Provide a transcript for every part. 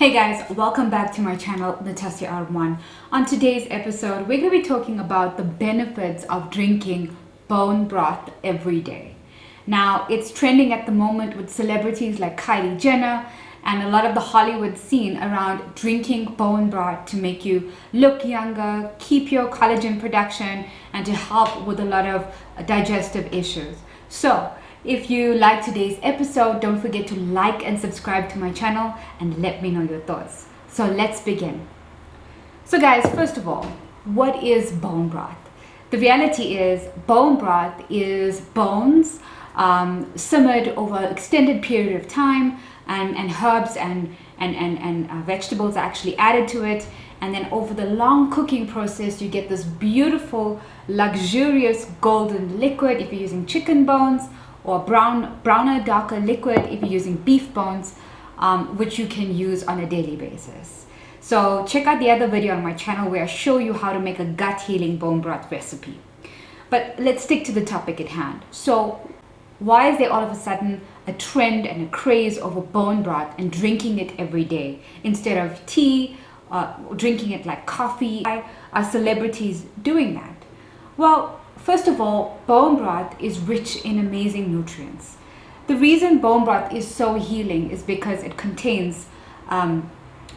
Hey guys, welcome back to my channel, natassiar1. On today's episode, we're going to be talking about the benefits of drinking bone broth every day. Now, it's trending at the moment with celebrities like Kylie Jenner and a lot of the Hollywood scene around drinking bone broth to make you look younger, keep your collagen production, and to help with a lot of digestive issues. So, if you like today's episode, don't forget to like and subscribe to my channel and let me know your thoughts. So let's begin. So guys, first of all, what is bone broth? The reality is bone broth is bones simmered over an extended period of time, and herbs and vegetables are actually added to it. And then over the long cooking process, you get this beautiful, luxurious golden liquid if you're using chicken bones, or browner, darker liquid if you're using beef bones, which you can use on a daily basis. So check out the other video on my channel where I show you how to make a gut healing bone broth recipe. But let's stick to the topic at hand. So why is there all of a sudden a trend and a craze over bone broth and drinking it every day instead of tea, drinking it like coffee? Why are celebrities doing that? Well, first of all, bone broth is rich in amazing nutrients. The reason bone broth is so healing is because it contains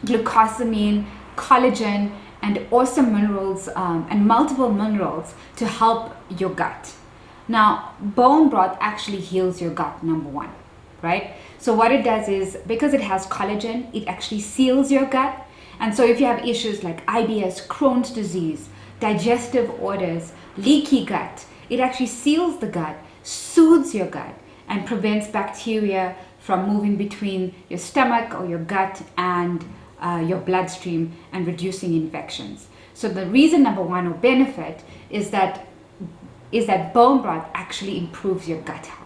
glucosamine, collagen, and awesome minerals and multiple minerals to help your gut. Now, bone broth actually heals your gut, number one, right? So what it does is, because it has collagen, it actually seals your gut. And so if you have issues like IBS, Crohn's disease, digestive orders, leaky gut, it actually seals the gut, soothes your gut, and prevents bacteria from moving between your stomach or your gut and your bloodstream and reducing infections. So the reason number one, or benefit, is that bone broth actually improves your gut health.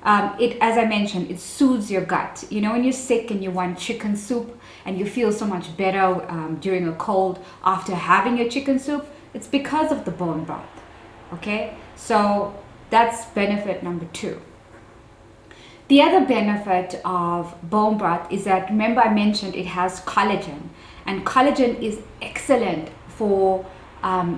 As I mentioned, it soothes your gut. You know, when you're sick and you want chicken soup and you feel so much better during a cold after having your chicken soup, it's because of the bone broth. Okay, so that's benefit number two. The other benefit of bone broth is that, remember I mentioned it has collagen, and collagen is excellent for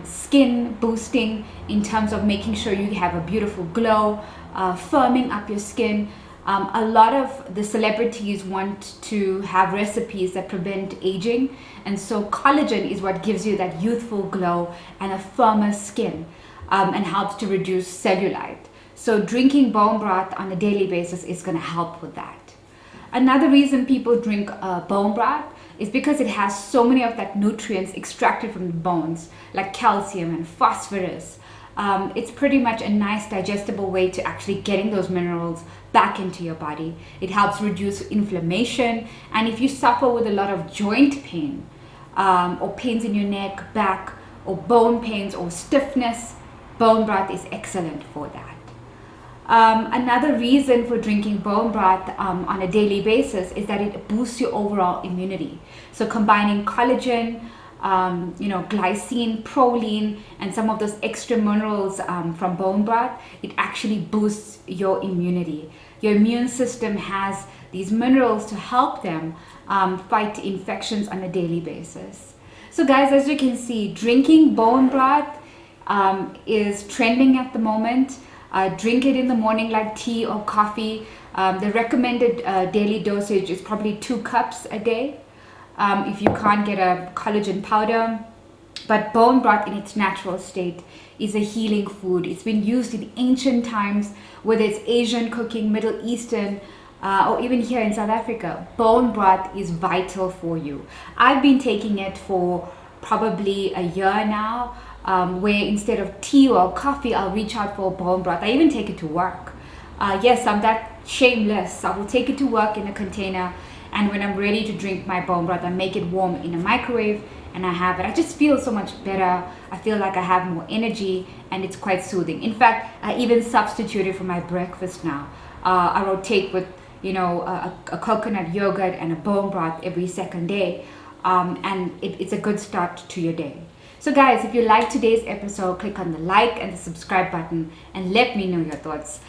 skin boosting in terms of making sure you have a beautiful glow, firming up your skin. A lot of the celebrities want to have recipes that prevent aging, and so collagen is what gives you that youthful glow and a firmer skin, and helps to reduce cellulite. So drinking bone broth on a daily basis is going to help with that. Another reason people drink bone broth is because it has so many of that nutrients extracted from the bones, like calcium and phosphorus. It's pretty much a nice digestible way to actually getting those minerals back into your body. It helps reduce inflammation, and if you suffer with a lot of joint pain, or pains in your neck, back, or bone pains or stiffness, bone broth is excellent for that. Another reason for drinking bone broth on a daily basis is that it boosts your overall immunity. So combining collagen, glycine, proline, and some of those extra minerals from bone broth, it actually boosts your immunity. Your immune system has these minerals to help them fight infections on a daily basis. So guys, as you can see, drinking bone broth is trending at the moment. Drink it in the morning like tea or coffee. The recommended daily dosage is probably 2 cups a day. If you can't get a collagen powder. But bone broth in its natural state is a healing food. It's been used in ancient times, whether it's Asian cooking, Middle Eastern, or even here in South Africa. Bone broth is vital for you. I've been taking it for probably a year now, where instead of tea or coffee, I'll reach out for bone broth. I even take it to work. Yes, I'm that shameless. I will take it to work in a container, and when I'm ready to drink my bone broth, I make it warm in a microwave and I have it. I just feel so much better. I feel like I have more energy, and it's quite soothing. In fact, I even substitute it for my breakfast now. I rotate with a coconut yogurt and a bone broth every second day, and it's a good start to your day. So guys, if you liked today's episode, click on the like and the subscribe button and let me know your thoughts.